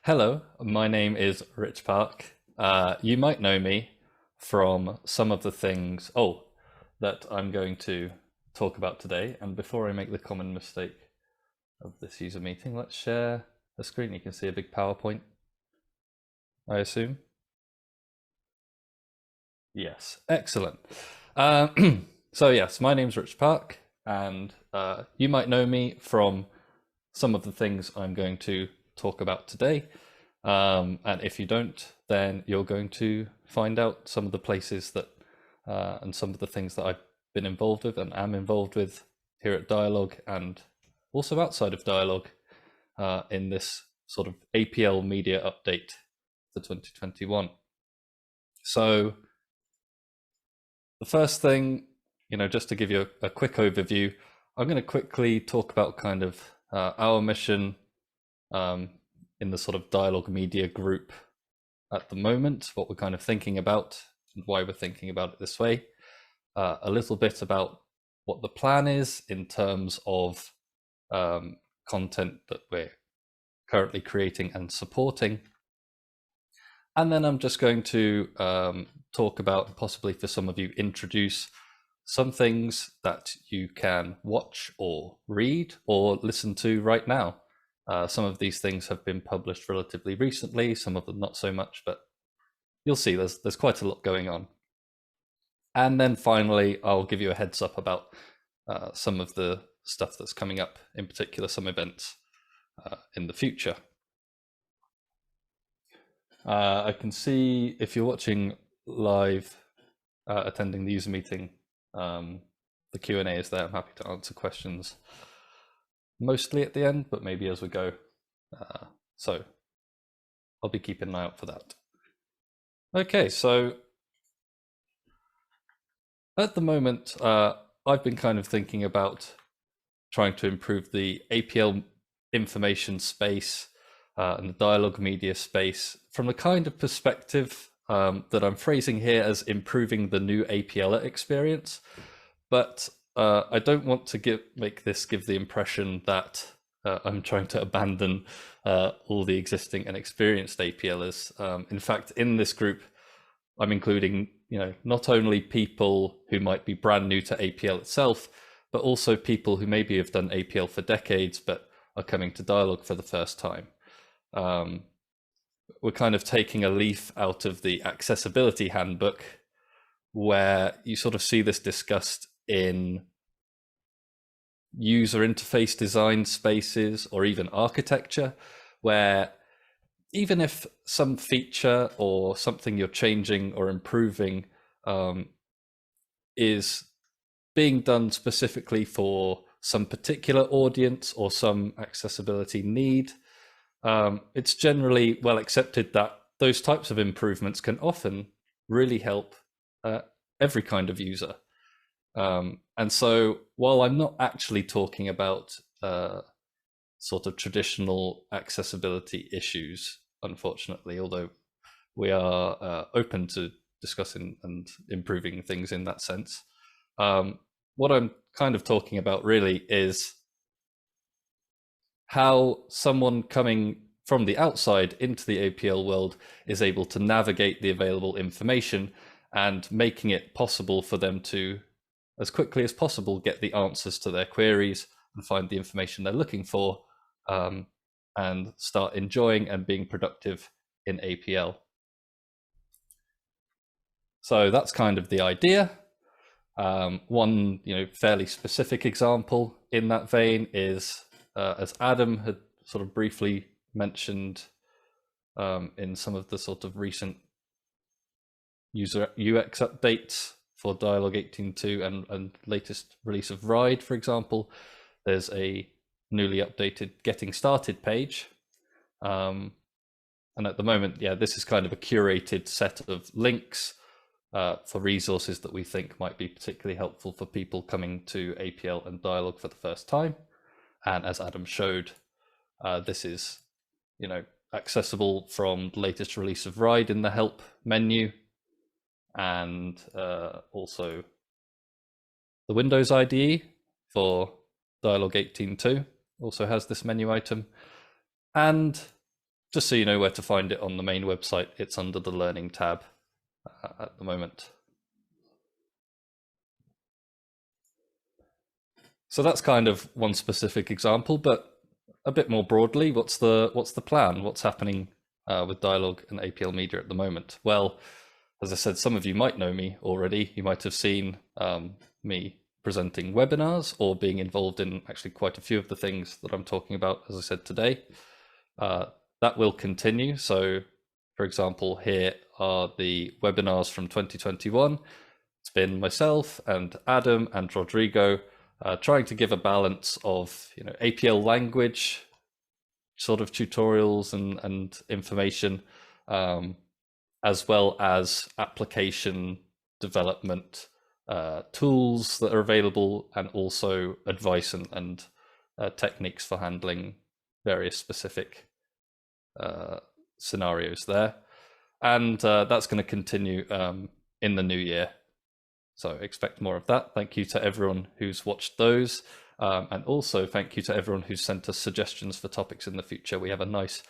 Hello, my name is Rich Park. You might know me from some of the things, that I'm going to talk about today. And before I make the common mistake of this user meeting, let's share a screen. You can see a big PowerPoint, I assume. Yes, excellent. So yes, my name's Rich Park, and you might know me from some of the things I'm going to talk about today. And if you don't, then you're going to find out some of the places that and some of the things that I've been involved with and am involved with here at Dyalog and also outside of Dyalog in this sort of APL media update for 2021. So the first thing, just to give you a quick overview, I'm going to quickly talk about kind of our mission in the sort of Dyalog media group at the moment, what we're kind of thinking about and why we're thinking about it this way. A little bit about what the plan is in terms of content that we're currently creating and supporting. And then I'm just going to talk about, possibly for some of you, introduce some things that you can watch or read or listen to right now. Some of these things have been published relatively recently, some of them not so much, but you'll see there's quite a lot going on. And then finally, I'll give you a heads up about some of the stuff that's coming up, in particular some events in the future. I can see if you're watching live, attending the user meeting, the Q&A is there. I'm happy to answer questions mostly at the end, but maybe as we go. So I'll be keeping an eye out for that. Okay, so at the moment, I've been kind of thinking about trying to improve the APL information space and the Dyalog media space from the kind of perspective that I'm phrasing here as improving the new APL experience. But I don't want to give the impression that I'm trying to abandon all the existing and experienced APLers. In fact, in this group, I'm including not only people who might be brand new to APL itself, but also people who maybe have done APL for decades but are coming to Dyalog for the first time. We're kind of taking a leaf out of the accessibility handbook, where you sort of see this discussed in user interface design spaces or even architecture, where even if some feature or something you're changing or improving is being done specifically for some particular audience or some accessibility need, it's generally well accepted that those types of improvements can often really help every kind of user. And so while I'm not actually talking about sort of traditional accessibility issues, unfortunately, although we are open to discussing and improving things in that sense, what I'm kind of talking about really is how someone coming from the outside into the APL world is able to navigate the available information and making it possible for them to, as quickly as possible, get the answers to their queries and find the information they're looking for, and start enjoying and being productive in APL. So that's kind of the idea. One fairly specific example in that vein is, as Adam had sort of briefly mentioned in some of the sort of recent user UX updates for Dyalog 18.2 and latest release of Ride, for example, there's a newly updated Getting Started page. And at the moment, this is kind of a curated set of links for resources that we think might be particularly helpful for people coming to APL and Dyalog for the first time. And as Adam showed, this is, accessible from the latest release of Ride in the help menu, and also the Windows IDE for Dyalog 18.2 also has this menu item. And just so you know where to find it on the main website, it's under the Learning tab at the moment. So that's kind of one specific example, but a bit more broadly, what's the plan? What's happening with Dyalog and APL Media at the moment? Well, as I said, some of you might know me already. You might have seen me presenting webinars or being involved in actually quite a few of the things that I'm talking about, as I said today. That will continue. So, for example, here are the webinars from 2021. It's been myself and Adam and Rodrigo trying to give a balance of APL language sort of tutorials and information, as well as application development tools that are available, and also advice and techniques for handling various specific scenarios there. And that's going to continue in the new year. So expect more of that. Thank you to everyone who's watched those. And also thank you to everyone who's sent us suggestions for topics in the future. We have a nice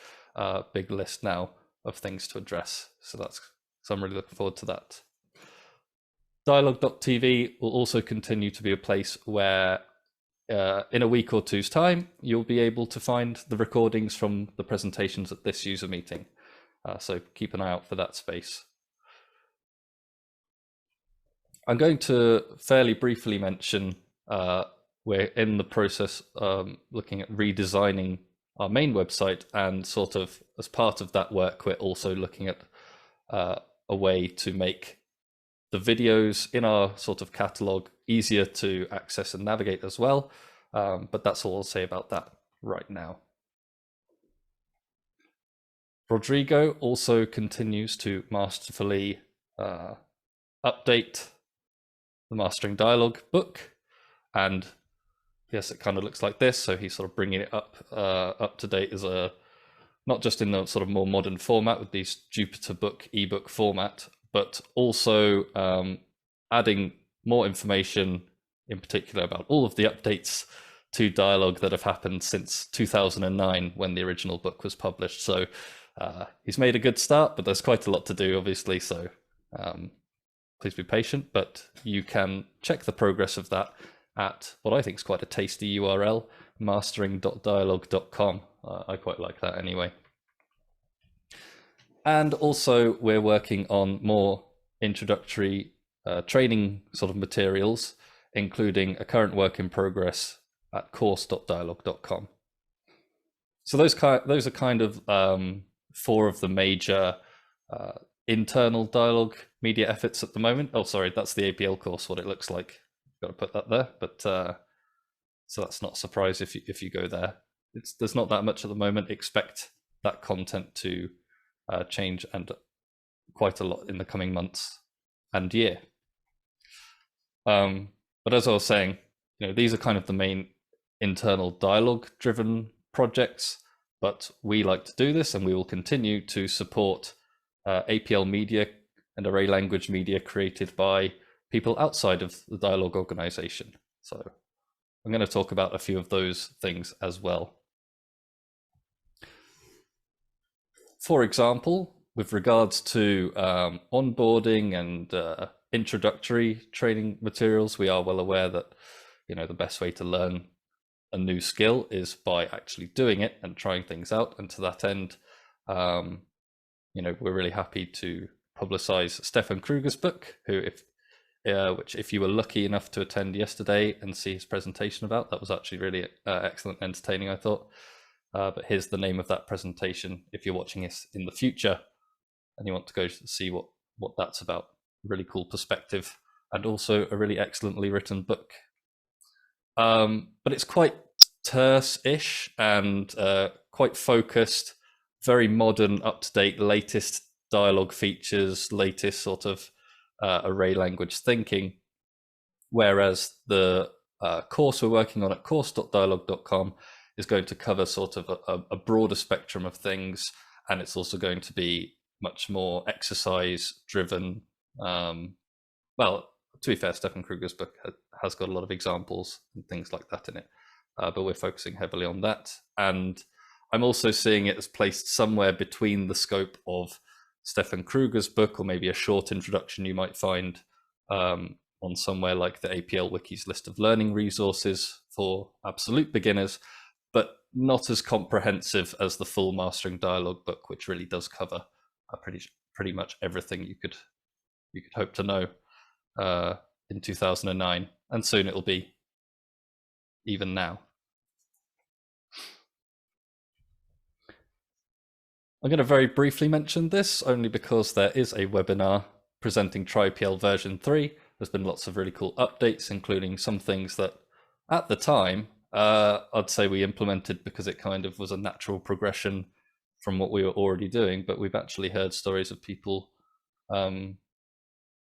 big list now of things to address. So I'm really looking forward to that. Dyalog.tv will also continue to be a place where in a week or two's time, you'll be able to find the recordings from the presentations at this user meeting. So keep an eye out for that space. I'm going to fairly briefly mention we're in the process looking at redesigning our main website, and sort of as part of that work, we're also looking at a way to make the videos in our sort of catalog easier to access and navigate as well. But that's all I'll say about that right now. Rodrigo also continues to masterfully update the Mastering Dialogue book, and yes, it kind of looks like this. So he's sort of bringing it up to date as not just in the sort of more modern format with these Jupyter book ebook format, but also adding more information, in particular about all of the updates to Dyalog that have happened since 2009 when the original book was published. So he's made a good start, but there's quite a lot to do, obviously. So please be patient, but you can check the progress of that at what I think is quite a tasty URL, mastering.dialog.com. I quite like that anyway. And also we're working on more introductory training sort of materials, including a current work in progress at course.dialog.com. So those are kind of four of the major internal Dyalog media efforts at the moment. Oh, sorry, that's the APL course, what it looks like. Got to put that there, but so that's not a surprise if you go there. There's not that much at the moment. Expect that content to change, and quite a lot in the coming months and year. But as I was saying, these are kind of the main internal Dyalog-driven projects. But we like to do this, and we will continue to support APL media and array language media created by people outside of the Dyalog organization. So I'm going to talk about a few of those things as well. For example, with regards to onboarding and introductory training materials, we are well aware that the best way to learn a new skill is by actually doing it and trying things out. And to that end, we're really happy to publicize Stefan Kruger's book, which if you were lucky enough to attend yesterday and see his presentation about, that was actually really excellent, entertaining, I thought. But here's the name of that presentation if you're watching this in the future and you want to go to see what that's about. Really cool perspective, and also a really excellently written book. But it's quite terse-ish and quite focused, very modern, up-to-date, latest Dyalog features, latest sort of array language thinking. Whereas the course we're working on at course.dialog.com is going to cover sort of a broader spectrum of things, and it's also going to be much more exercise-driven. Well, to be fair, Stefan Kruger's book has got a lot of examples and things like that in it, but we're focusing heavily on that. And I'm also seeing it as placed somewhere between the scope of Stefan Kruger's book, or maybe a short introduction you might find on somewhere like the APL Wiki's list of learning resources for absolute beginners, but not as comprehensive as the full Mastering Dialogue book, which really does cover pretty much everything you could hope to know in 2009, and soon it'll be even now. I'm going to very briefly mention this only because there is a webinar presenting Trypl version 3. There's been lots of really cool updates, including some things that at the time I'd say we implemented because it kind of was a natural progression from what we were already doing, but we've actually heard stories of people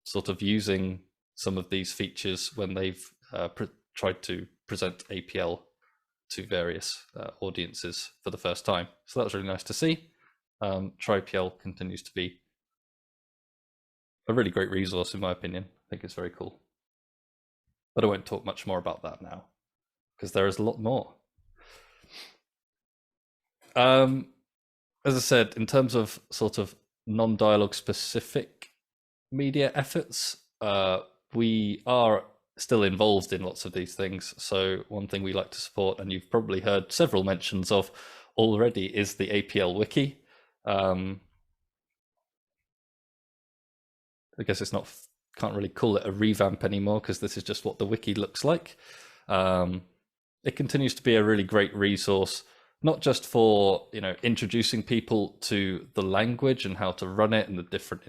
sort of using some of these features when they've tried to present APL to various audiences for the first time. So that was really nice to see. Trypl continues to be a really great resource in my opinion. I think it's very cool. But I won't talk much more about that now because there is a lot more. As I said, in terms of sort of non-dialogue specific media efforts, we are still involved in lots of these things. So one thing we like to support, and you've probably heard several mentions of already, is the APL Wiki. I guess it's not, can't really call it a revamp anymore because this is just what the wiki looks like. It continues to be a really great resource, not just for introducing people to the language and how to run it and the different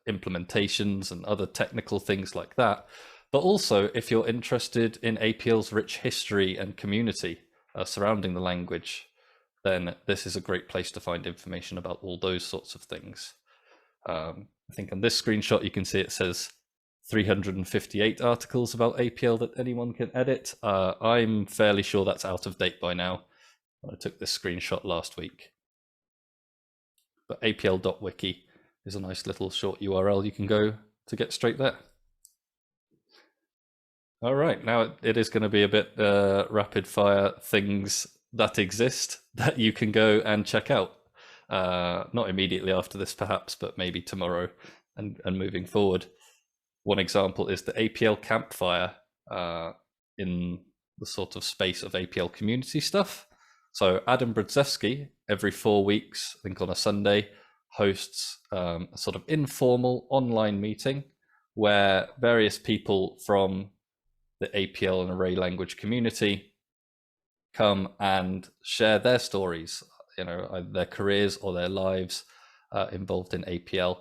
implementations and other technical things like that, but also if you're interested in APL's rich history and community surrounding the language, then this is a great place to find information about all those sorts of things. I think on this screenshot you can see it says 358 articles about APL that anyone can edit. I'm fairly sure that's out of date by now. I took this screenshot last week. But apl.wiki is a nice little short URL you can go to get straight there. All right, now it is going to be a bit rapid fire things that exist that you can go and check out. Not immediately after this perhaps, but maybe tomorrow and moving forward. One example is the APL Campfire in the sort of space of APL community stuff. So Adam Brzezinski, every 4 weeks, I think on a Sunday, hosts a sort of informal online meeting where various people from the APL and Array language community come and share their stories, their careers or their lives involved in APL.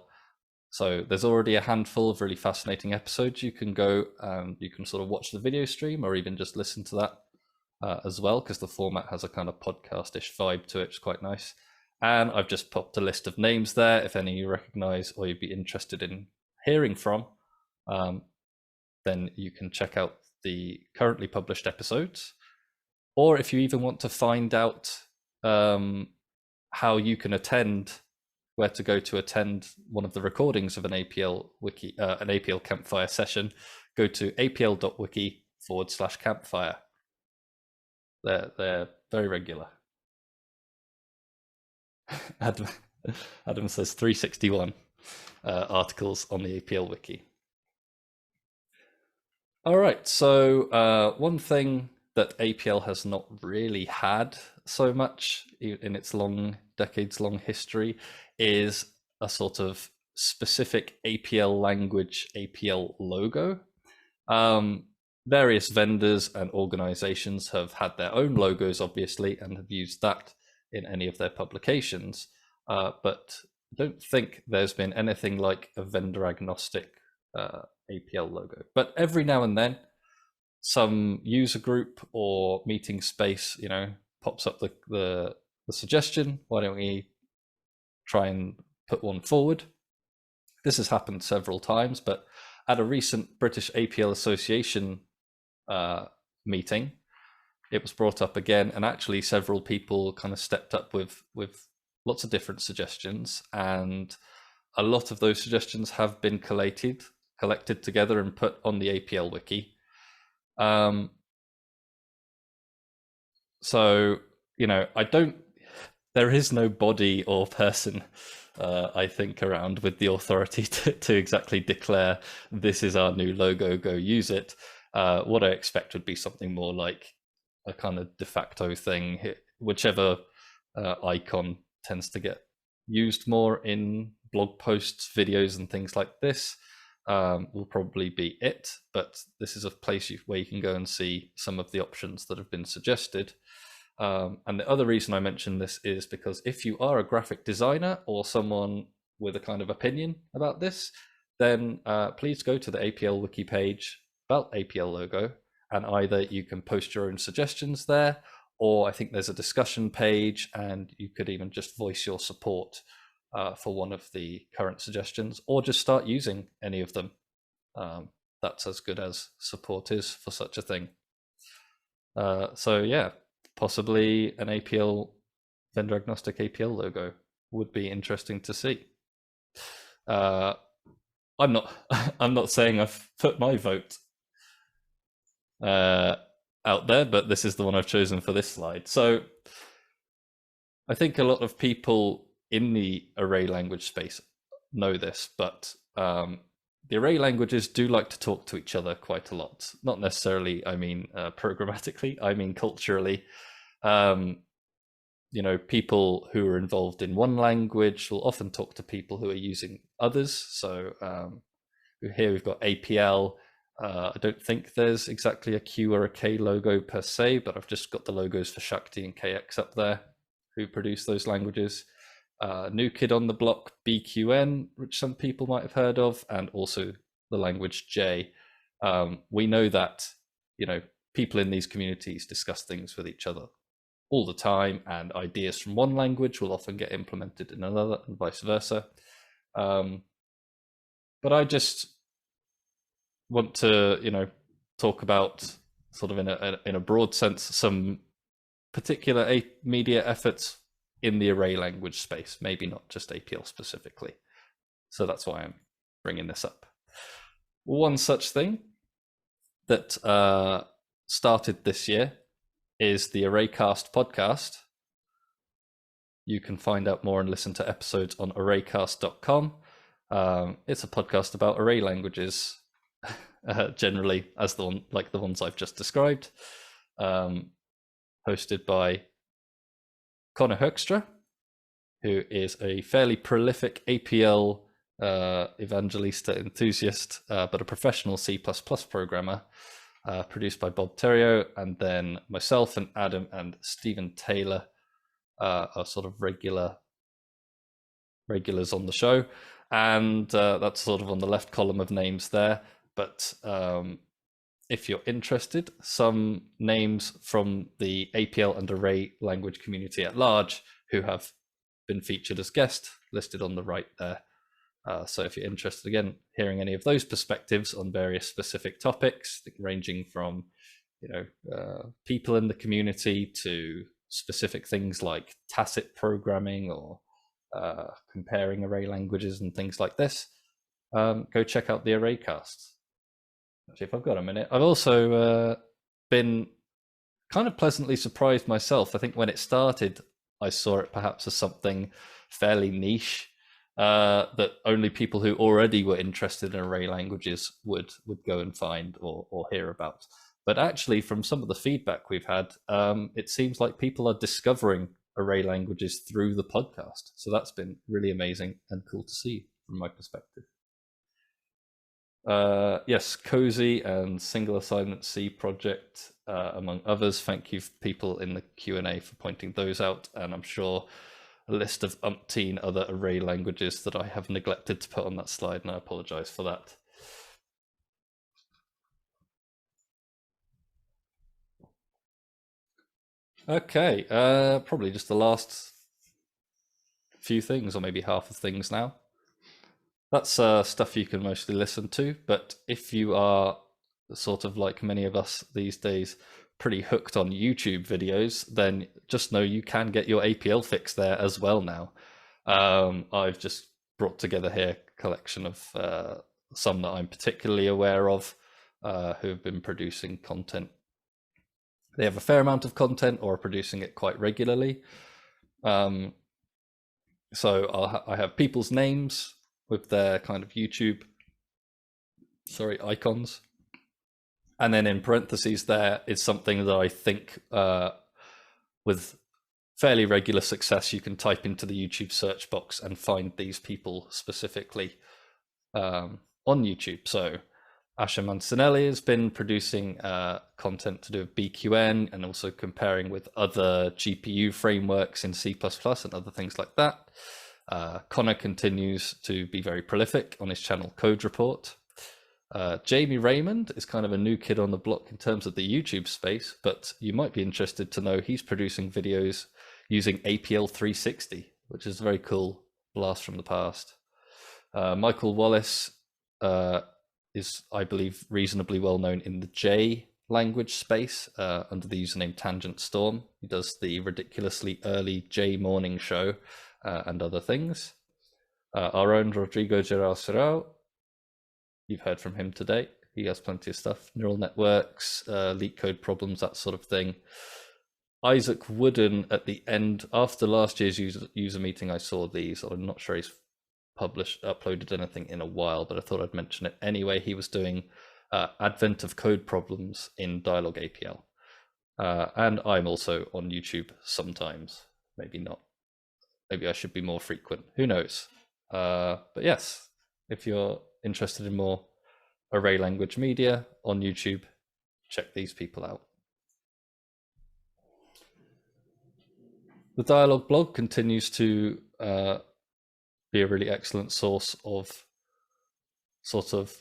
So there's already a handful of really fascinating episodes. You can go and you can sort of watch the video stream or even just listen to that as well, because the format has a kind of podcast-ish vibe to it. It's quite nice. And I've just popped a list of names there. If any you recognize or you'd be interested in hearing from, then you can check out the currently published episodes. Or if you even want to find out how you can attend, where to go to attend one of the recordings of an APL Wiki, an APL Campfire session, go to apl.wiki/campfire. They're very regular. Adam says 361 articles on the APL Wiki. All right, so one thing that APL has not really had so much in its decades-long history is a sort of specific APL language APL logo. Various vendors and organizations have had their own logos, obviously, and have used that in any of their publications, but I don't think there's been anything like a vendor-agnostic APL logo. But every now and then, some user group or meeting space, pops up the suggestion, why don't we try and put one forward? This has happened several times, but at a recent British APL Association meeting, it was brought up again, and actually several people kind of stepped up with lots of different suggestions, and a lot of those suggestions have been collected together and put on the APL Wiki. So, I don't, there is no body or person, I think, around with the authority to exactly declare this is our new logo, go use it. What I expect would be something more like a kind of de facto thing, whichever icon tends to get used more in blog posts, videos, and things like this. Will probably be it, but this is a place where you can go and see some of the options that have been suggested. And the other reason I mention this is because if you are a graphic designer or someone with a kind of opinion about this, then please go to the APL Wiki page about APL Logo, and either you can post your own suggestions there, or I think there's a discussion page, and you could even just voice your support for one of the current suggestions, or just start using any of them. That's as good as support is for such a thing. So yeah, possibly an APL vendor agnostic APL logo would be interesting to see. I'm not saying I've put my vote out there, but this is the one I've chosen for this slide. So I think a lot of people in the array language space know this, but the array languages do like to talk to each other quite a lot. Not necessarily, I mean, programmatically, I mean culturally. People who are involved in one language will often talk to people who are using others. So here we've got APL. I don't think there's exactly a Q or a K logo per se, but I've just got the logos for Shakti and KX up there, who produce those languages. New kid on the block, BQN, which some people might have heard of, and also the language J. We know that, people in these communities discuss things with each other all the time, and ideas from one language will often get implemented in another, and vice versa. But I just want to, talk about sort of in a broad sense some particular media efforts in the array language space, maybe not just APL specifically. So that's why I'm bringing this up. One such thing that started this year is the Arraycast podcast. You can find out more and listen to episodes on arraycast.com. It's a podcast about array languages, generally as the ones I've just described, hosted by Connor Hoekstra, who is a fairly prolific APL evangelista enthusiast, but a professional C++ programmer, produced by Bob Terrio, and then myself and Adam and Stephen Taylor are sort of regulars on the show, and that's sort of on the left column of names there. But if you're interested, some names from the APL and array language community at large who have been featured as guests listed on the right there. So if you're interested, again, hearing any of those perspectives on various specific topics, ranging from people in the community to specific things like tacit programming or comparing array languages and things like this, go check out the Arraycast. Actually, if I've got a minute, I've also been kind of pleasantly surprised myself. I think when it started, I saw it perhaps as something fairly niche, that only people who already were interested in array languages would go and find or hear about. But actually, from some of the feedback we've had, it seems like people are discovering array languages through the podcast. So that's been really amazing and cool to see from my perspective. Yes, Cozy and Single Assignment C project, among others. Thank you, people in the Q&A, for pointing those out. And I'm sure a list of umpteen other array languages that I have neglected to put on that slide, and I apologize for that. Okay, probably just the last few things, or maybe half of things now. That's stuff you can mostly listen to, but if you are sort of like many of us these days, pretty hooked on YouTube videos, then just know you can get your APL fix there as well now. I've just brought together here a collection of some that I'm particularly aware of, who have been producing content. They have a fair amount of content or are producing it quite regularly. So I have people's names with their kind of YouTube, icons. And then in parentheses there is something that I think with fairly regular success, you can type into the YouTube search box and find these people specifically on YouTube. So Asha Mancinelli has been producing content to do with BQN and also comparing with other GPU frameworks in C++ and other things like that. Connor continues to be very prolific on his channel Code Report. Jamie Raymond is kind of a new kid on the block in terms of the YouTube space, but you might be interested to know he's producing videos using APL 360, which is a very cool blast from the past. Michael Wallace is, I believe, reasonably well known in the J language space under the username Tangent Storm. He does the ridiculously early J morning show and other things. Our own Rodrigo Geral Serrao, you've heard from him today. He has plenty of stuff, neural networks, leak code problems, that sort of thing. Isaac Wooden at the end, after last year's user meeting, I saw these. I'm not sure he's uploaded anything in a while, but I thought I'd mention it anyway. He was doing advent of code problems in Dyalog APL. And I'm also on YouTube sometimes, maybe not. Maybe I should be more frequent, who knows? But yes, if you're interested in more array language media on YouTube, check these people out. The Dyalog blog continues to be a really excellent source of sort of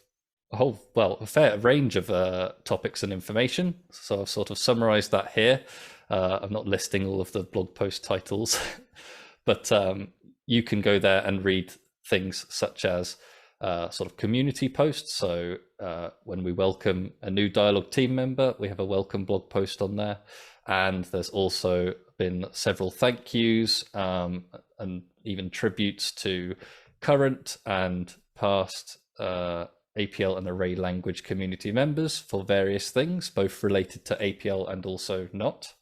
a fair range of topics and information. So I've sort of summarized that here. I'm not listing all of the blog post titles, but you can go there and read things such as sort of community posts. So when we welcome a new Dyalog team member, we have a welcome blog post on there. And there's also been several thank yous and even tributes to current and past APL and array language community members for various things, both related to APL and also not.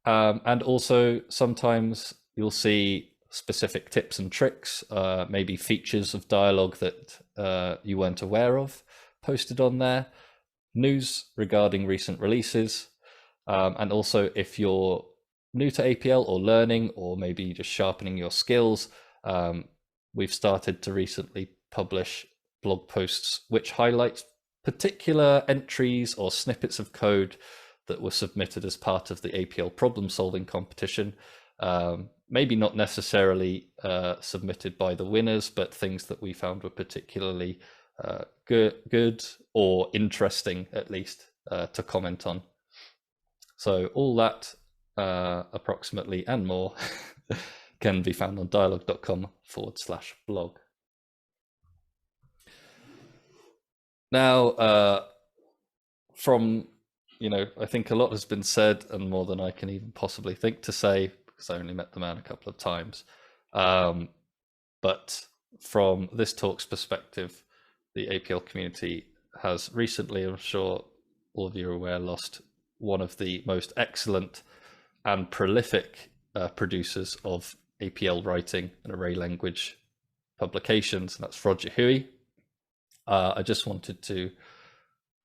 And also sometimes you'll see specific tips and tricks, maybe features of Dyalog that you weren't aware of posted on there, news regarding recent releases, and also if you're new to APL or learning or maybe just sharpening your skills, we've started to recently publish blog posts which highlight particular entries or snippets of code that were submitted as part of the APL problem solving competition. Maybe not necessarily submitted by the winners, but things that we found were particularly good or interesting, at least, to comment on. So all that approximately and more can be found on dyalog.com/blog. Now, I think a lot has been said and more than I can even possibly think to say, because I only met the man a couple of times. But from this talk's perspective, the APL community has recently, I'm sure all of you are aware, lost one of the most excellent and prolific producers of APL writing and array language publications, and that's Roger Huey. I just wanted to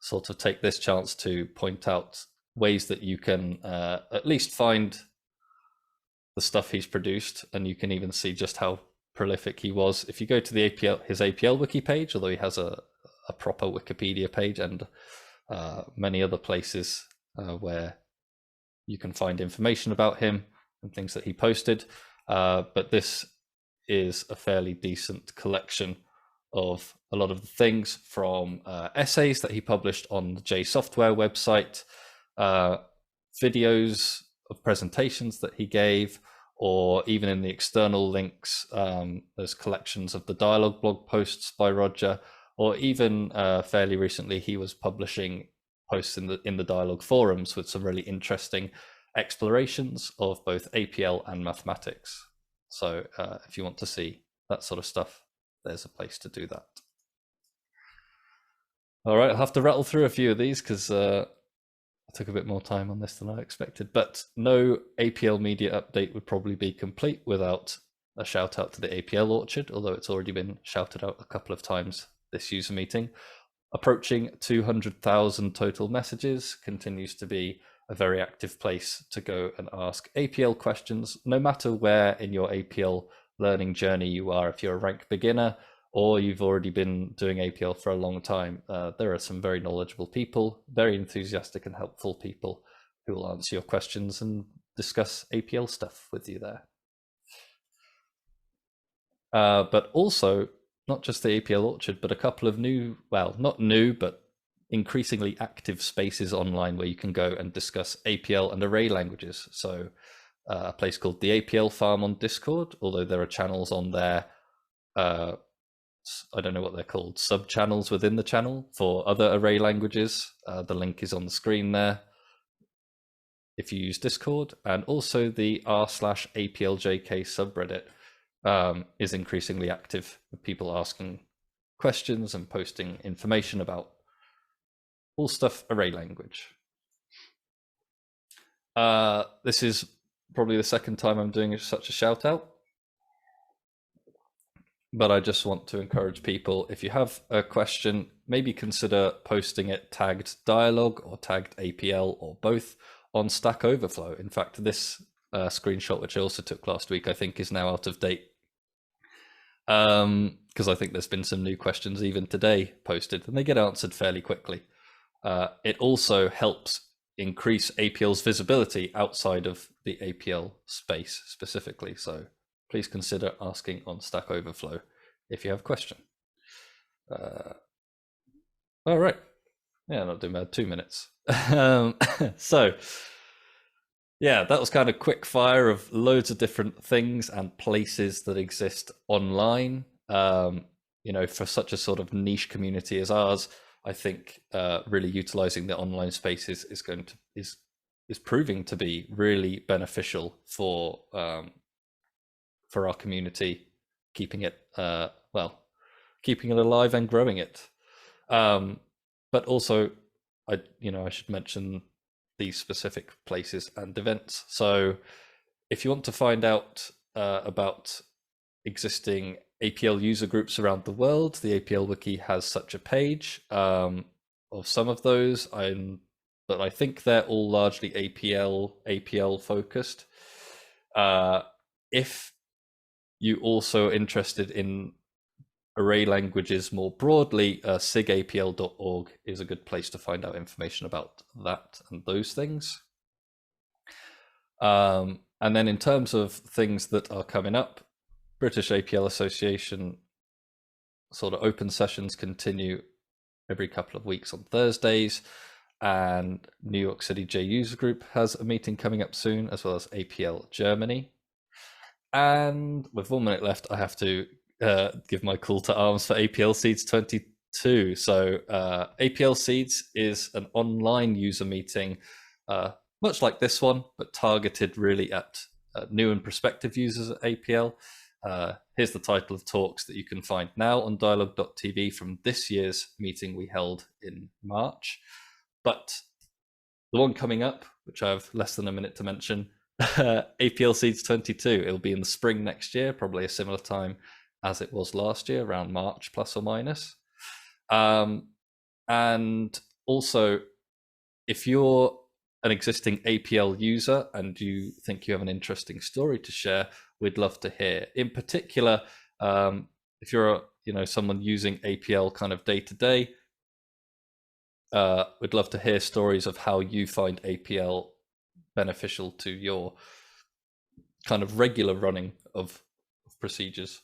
sort of take this chance to point out ways that you can at least find the stuff he's produced, and you can even see just how prolific he was. If you go to the his APL Wiki page, although he has a proper Wikipedia page and many other places where you can find information about him and things that he posted, but this is a fairly decent collection of a lot of the things from essays that he published on the J Software website, videos of presentations that he gave, or even in the external links, there's collections of the Dyalog blog posts by Roger, or even fairly recently he was publishing posts in the Dyalog forums with some really interesting explorations of both APL and mathematics. So if you want to see that sort of stuff, there's a place to do that. All right, I'll have to rattle through a few of these because I took a bit more time on this than I expected, but no APL media update would probably be complete without a shout out to the APL Orchard, although it's already been shouted out a couple of times this user meeting. Approaching 200,000 total messages, continues to be a very active place to go and ask APL questions, no matter where in your APL learning journey you are. If you're a rank beginner or you've already been doing APL for a long time, there are some very knowledgeable people, very enthusiastic and helpful people who will answer your questions and discuss APL stuff with you there. But also, not just the APL Orchard, but a couple of new, well, not new, but increasingly active spaces online where you can go and discuss APL and array languages. So a place called the APL Farm on Discord, although there are channels on there, I don't know what they're called, sub-channels within the channel for other array languages. The link is on the screen there if you use Discord, and also the r/APLJK subreddit is increasingly active with people asking questions and posting information about all stuff array language. This is probably the second time I'm doing such a shout out, but I just want to encourage people, if you have a question, maybe consider posting it tagged Dyalog or tagged APL or both on Stack Overflow. In fact, this screenshot, which I also took last week, I think is now out of date, because I think there's been some new questions even today posted, and they get answered fairly quickly. It also helps increase APL's visibility outside of the APL space specifically. So please consider asking on Stack Overflow if you have a question. All right. Yeah, not doing bad, 2 minutes. So yeah, that was kind of quick fire of loads of different things and places that exist online. You know, for such a sort of niche community as ours, I think really utilizing the online spaces is proving to be really beneficial for our community, keeping it keeping it alive and growing it. But also, I should mention these specific places and events. So if you want to find out about existing APL user groups around the world, the APL Wiki has such a page of some of those, but I think they're all largely APL focused. If you also interested in array languages more broadly, sigapl.org is a good place to find out information about that and those things. And then in terms of things that are coming up, British APL Association sort of open sessions continue every couple of weeks on Thursdays, and New York City J User Group has a meeting coming up soon, as well as APL Germany. And with 1 minute left, I have to give my call to arms for APL Seeds 22. So APL Seeds is an online user meeting, much like this one, but targeted really at new and prospective users at APL. Here's the title of talks that you can find now on dialog.tv from this year's meeting we held in March. But the one coming up, which I have less than a minute to mention, APL Seeds 22. It'll be in the spring next year, probably a similar time as it was last year, around March plus or minus. And also, if you're an existing APL user and you think you have an interesting story to share, we'd love to hear. In particular, if you're someone using APL kind of day to day, we'd love to hear stories of how you find APL beneficial to your kind of regular running of procedures.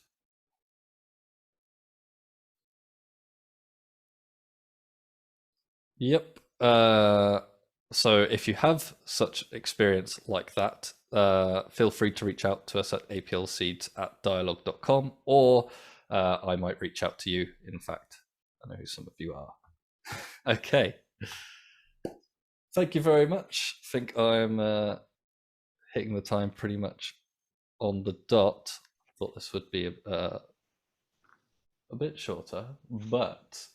Yep. So if you have such experience like that, feel free to reach out to us at aplseeds@dialog.com, or I might reach out to you. In fact, I know who some of you are. Okay. Thank you very much. I think I'm hitting the time pretty much on the dot. I thought this would be a bit shorter, but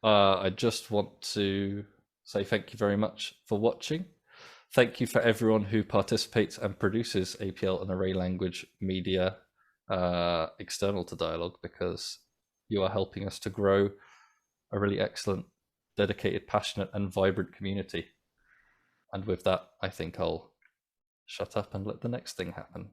I just want to say thank you very much for watching. Thank you for everyone who participates and produces APL and array language media external to Dyalog, because you are helping us to grow a really excellent, dedicated, passionate, and vibrant community. And with that, I think I'll shut up and let the next thing happen.